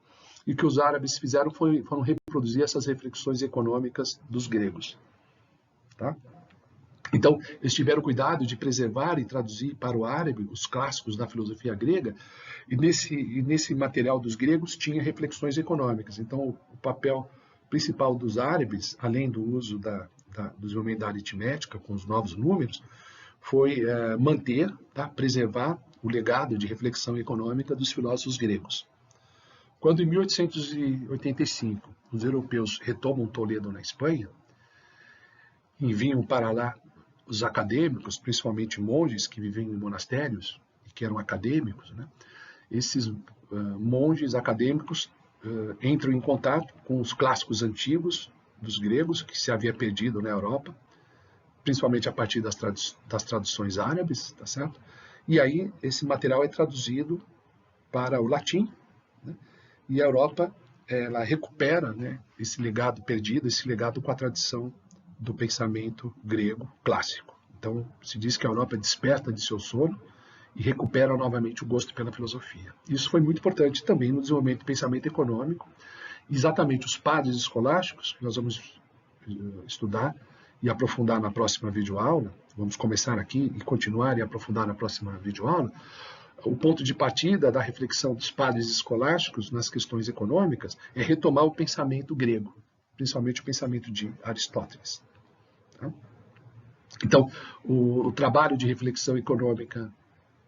Speaker 1: e o que os árabes fizeram foram reproduzir essas reflexões econômicas dos gregos. Tá? Então, eles tiveram cuidado de preservar e traduzir para o árabe os clássicos da filosofia grega, e nesse material dos gregos tinha reflexões econômicas. Então, o papel principal dos árabes, além do uso do desenvolvimento da aritmética com os novos números, foi manter, tá, preservar o legado de reflexão econômica dos filósofos gregos. Quando, em 1885, os europeus retomam Toledo na Espanha, enviam para lá os acadêmicos, principalmente monges que viviam em monastérios e que eram acadêmicos, né? Esses monges acadêmicos entram em contato com os clássicos antigos dos gregos, que se havia perdido na Europa, principalmente a partir das traduções árabes, tá certo? E aí esse material é traduzido para o latim, né? E a Europa ela recupera, né, esse legado perdido, esse legado com a tradição do pensamento grego clássico. Então, se diz que a Europa desperta de seu sono e recupera novamente o gosto pela filosofia. Isso foi muito importante também no desenvolvimento do pensamento econômico. Exatamente os padres escolásticos, que nós vamos estudar e aprofundar na próxima videoaula, vamos começar aqui e continuar e aprofundar na próxima videoaula, o ponto de partida da reflexão dos padres escolásticos nas questões econômicas é retomar o pensamento grego, principalmente o pensamento de Aristóteles. Tá? Então, o trabalho de reflexão econômica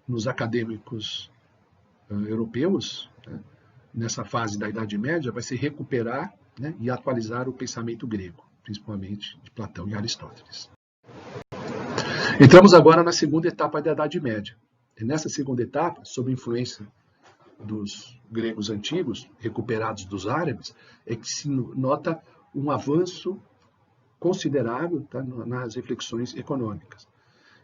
Speaker 1: nos acadêmicos europeus, né, nessa fase da Idade Média, vai ser recuperar, né, e atualizar o pensamento grego, principalmente de Platão e Aristóteles. Entramos agora na segunda etapa da Idade Média. E nessa segunda etapa, sob influência dos gregos antigos, recuperados dos árabes, é que se nota um avanço considerável, tá, nas reflexões econômicas.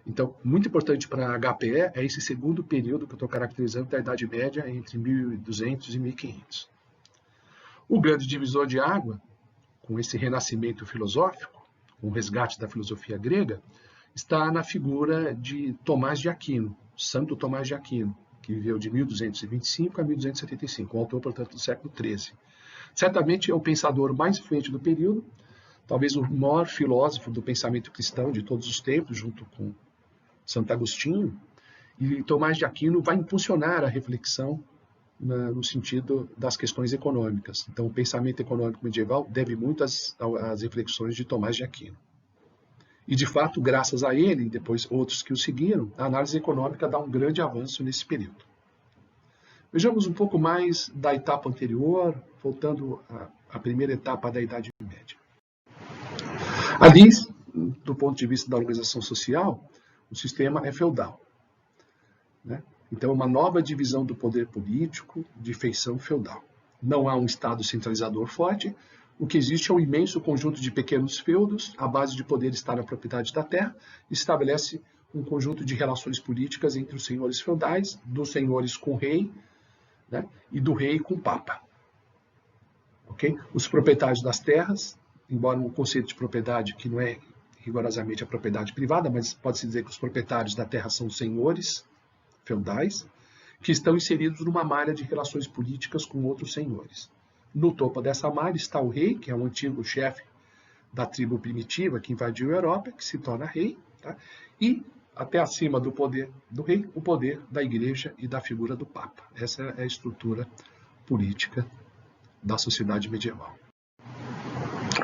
Speaker 1: Então, muito importante para a HPE é esse segundo período que eu estou caracterizando da Idade Média, entre 1200 e 1500. O grande divisor de água, com esse renascimento filosófico, com o resgate da filosofia grega, está na figura de Tomás de Aquino, Santo Tomás de Aquino, que viveu de 1225 a 1275, um autor, portanto, do século XIII. Certamente é o pensador mais influente do período, talvez o maior filósofo do pensamento cristão de todos os tempos, junto com Santo Agostinho, e Tomás de Aquino vai impulsionar a reflexão no sentido das questões econômicas. Então, o pensamento econômico medieval deve muito às reflexões de Tomás de Aquino. E, de fato, graças a ele, e depois outros que o seguiram, a análise econômica dá um grande avanço nesse período. Vejamos um pouco mais da etapa anterior, voltando à primeira etapa da Idade Média. Ali, do ponto de vista da organização social, o sistema é feudal, né? Então, é uma nova divisão do poder político de feição feudal. Não há um Estado centralizador forte, O que existe é um imenso conjunto de pequenos feudos, a base de poder está na propriedade da terra, estabelece um conjunto de relações políticas entre os senhores feudais, dos senhores com o rei, né, e do rei com o papa. Okay? Os proprietários das terras, embora um conceito de propriedade que não é rigorosamente a propriedade privada, mas pode-se dizer que os proprietários da terra são senhores feudais, que estão inseridos numa malha de relações políticas com outros senhores. No topo dessa malha está o rei, que é o antigo chefe da tribo primitiva que invadiu a Europa, que se torna rei, tá? E até acima do poder do rei, o poder da igreja e da figura do papa. Essa é a estrutura política da sociedade medieval.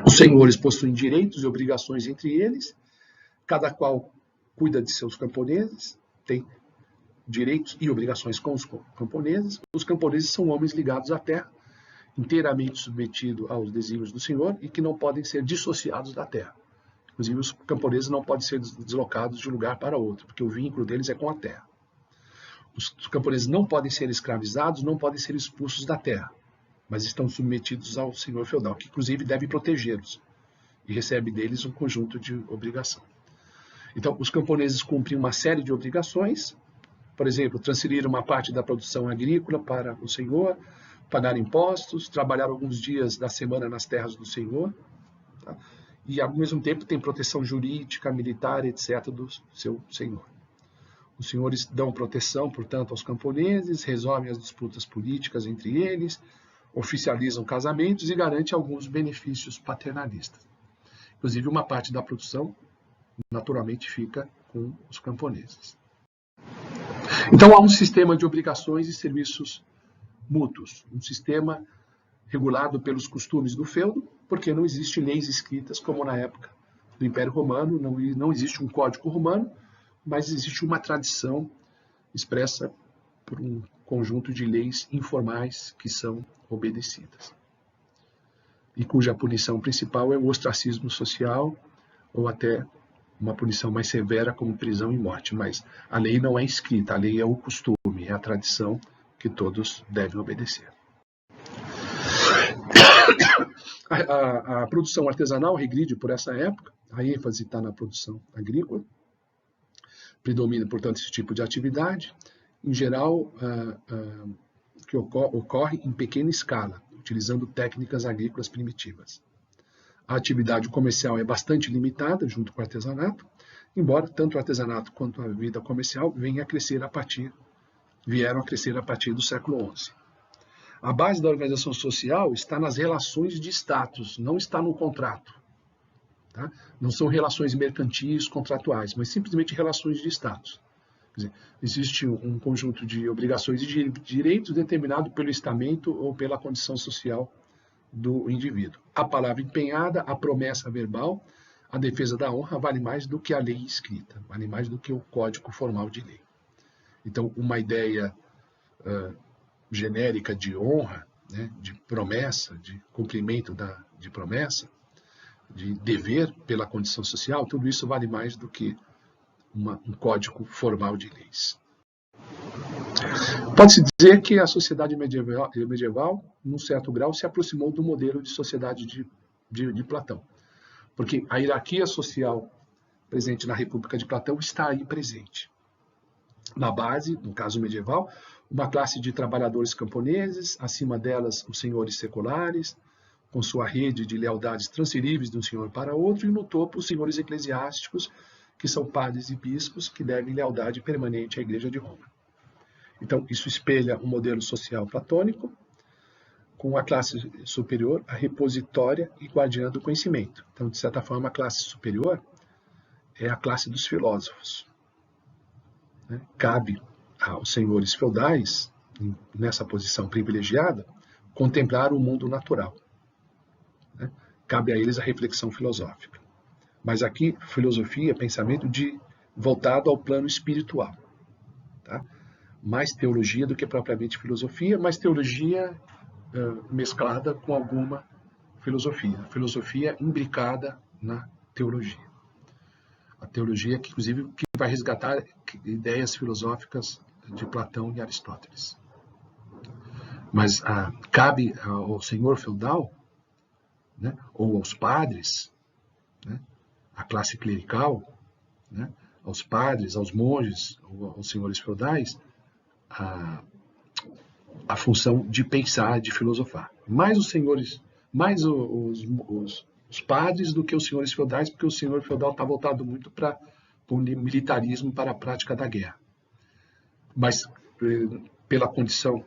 Speaker 1: Os senhores possuem direitos e obrigações entre eles, cada qual cuida de seus camponeses, tem direitos e obrigações com os camponeses. Os camponeses são homens ligados à terra, inteiramente submetidos aos desígnios do Senhor e que não podem ser dissociados da terra. Inclusive, os camponeses não podem ser deslocados de um lugar para outro, porque o vínculo deles é com a terra. Os camponeses não podem ser escravizados, não podem ser expulsos da terra, mas estão submetidos ao senhor feudal, que inclusive deve protegê-los e recebe deles um conjunto de obrigação. Então, os camponeses cumprem uma série de obrigações, por exemplo, transferir uma parte da produção agrícola para o senhor, pagar impostos, trabalhar alguns dias da semana nas terras do senhor, tá? E ao mesmo tempo tem proteção jurídica, militar, etc. do seu senhor. Os senhores dão proteção, portanto, aos camponeses, resolvem as disputas políticas entre eles, oficializam casamentos e garantem alguns benefícios paternalistas. Inclusive, uma parte da produção, naturalmente, fica com os camponeses. Então, há um sistema de obrigações e serviços mútuos, um sistema regulado pelos costumes do feudo, porque não existem leis escritas como na época do Império Romano, não existe um código romano, mas existe uma tradição expressa por um conjunto de leis informais que são obedecidas. E cuja punição principal é o ostracismo social ou até uma punição mais severa como prisão e morte. Mas a lei não é escrita, a lei é o costume, é a tradição que todos devem obedecer. A produção artesanal regride por essa época, a ênfase está na produção agrícola, predomina, portanto, esse tipo de atividade, em geral, que ocorre em pequena escala, utilizando técnicas agrícolas primitivas. A atividade comercial é bastante limitada, junto com o artesanato, embora tanto o artesanato quanto a vida comercial vieram a crescer a partir do século XI. A base da organização social está nas relações de status, não está no contrato. Tá? Não são relações mercantis, contratuais, mas simplesmente relações de status. Quer dizer, existe um conjunto de obrigações e de direitos determinado pelo estamento ou pela condição social do indivíduo. A palavra empenhada, a promessa verbal, a defesa da honra vale mais do que a lei escrita, vale mais do que o código formal de lei. Então, uma ideia genérica de honra, né, de promessa, de cumprimento de promessa, de dever pela condição social, tudo isso vale mais do que um código formal de leis. Pode-se dizer que a sociedade medieval, num certo grau, se aproximou do modelo de sociedade de Platão, porque a hierarquia social presente na República de Platão está aí presente. Na base, no caso medieval, uma classe de trabalhadores camponeses, acima delas os senhores seculares, com sua rede de lealdades transferíveis de um senhor para outro, e no topo os senhores eclesiásticos, que são padres e bispos, que devem lealdade permanente à Igreja de Roma. Então, isso espelha um modelo social platônico, com a classe superior, a repositória e guardiã do conhecimento. Então, de certa forma, a classe superior é a classe dos filósofos. Cabe aos senhores feudais, nessa posição privilegiada, contemplar o mundo natural. Cabe a eles a reflexão filosófica. Mas aqui, filosofia, pensamento voltado ao plano espiritual. Tá? Mais teologia do que propriamente filosofia, mas teologia mesclada com alguma filosofia. Filosofia imbricada na teologia. A teologia, que inclusive que vai resgatar ideias filosóficas de Platão e Aristóteles. Mas cabe ao senhor feudal né, ou aos padres, né, à classe clerical, né, aos padres, aos monges, ou aos senhores feudais, a função de pensar, de filosofar. Mais os senhores, mais os padres do que os senhores feudais, porque o senhor feudal está voltado muito para o militarismo, para a prática da guerra. Mas, pela condição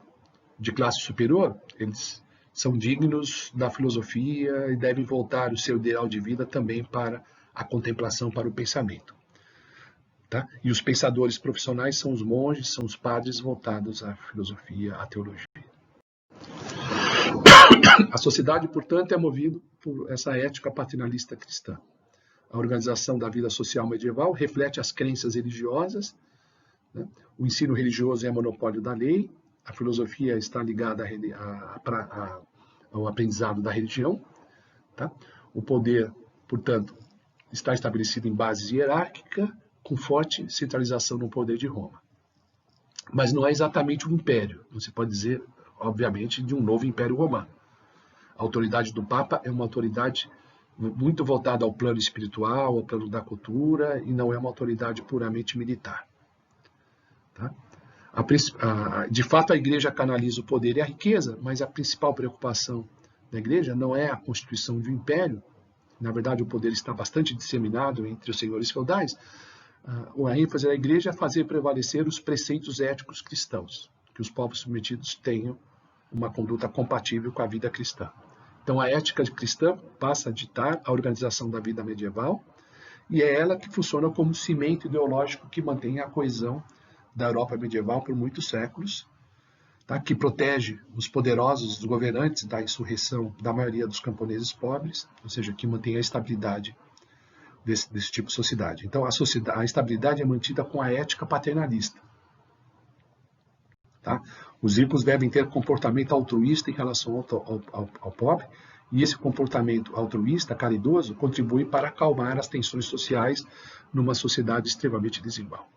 Speaker 1: de classe superior, eles são dignos da filosofia e devem voltar o seu ideal de vida também para a contemplação, para o pensamento. Tá? E os pensadores profissionais são os monges, são os padres voltados à filosofia, à teologia. A sociedade, portanto, é movida por essa ética paternalista cristã. A organização da vida social medieval reflete as crenças religiosas, né? O ensino religioso é monopólio da lei, a filosofia está ligada ao aprendizado da religião, tá? O poder, portanto, está estabelecido em base hierárquica, com forte centralização no poder de Roma. Mas não é exatamente um império, você pode dizer, obviamente, de um novo império romano. A autoridade do Papa é uma autoridade muito voltada ao plano espiritual, ao plano da cultura, e não é uma autoridade puramente militar. Tá? De fato, a Igreja canaliza o poder e a riqueza, mas a principal preocupação da Igreja não é a constituição de um império. Na verdade, o poder está bastante disseminado entre os senhores feudais. A ênfase da Igreja é fazer prevalecer os preceitos éticos cristãos, que os povos submetidos tenham uma conduta compatível com a vida cristã. Então, a ética cristã passa a ditar a organização da vida medieval e é ela que funciona como cimento ideológico que mantém a coesão da Europa medieval por muitos séculos, tá? Que protege os poderosos, os governantes da insurreição da maioria dos camponeses pobres, ou seja, que mantém a estabilidade desse tipo de sociedade. Então, a estabilidade é mantida com a ética paternalista. Tá? Os ricos devem ter comportamento altruísta em relação ao pobre, e esse comportamento altruísta, caridoso, contribui para acalmar as tensões sociais numa sociedade extremamente desigual.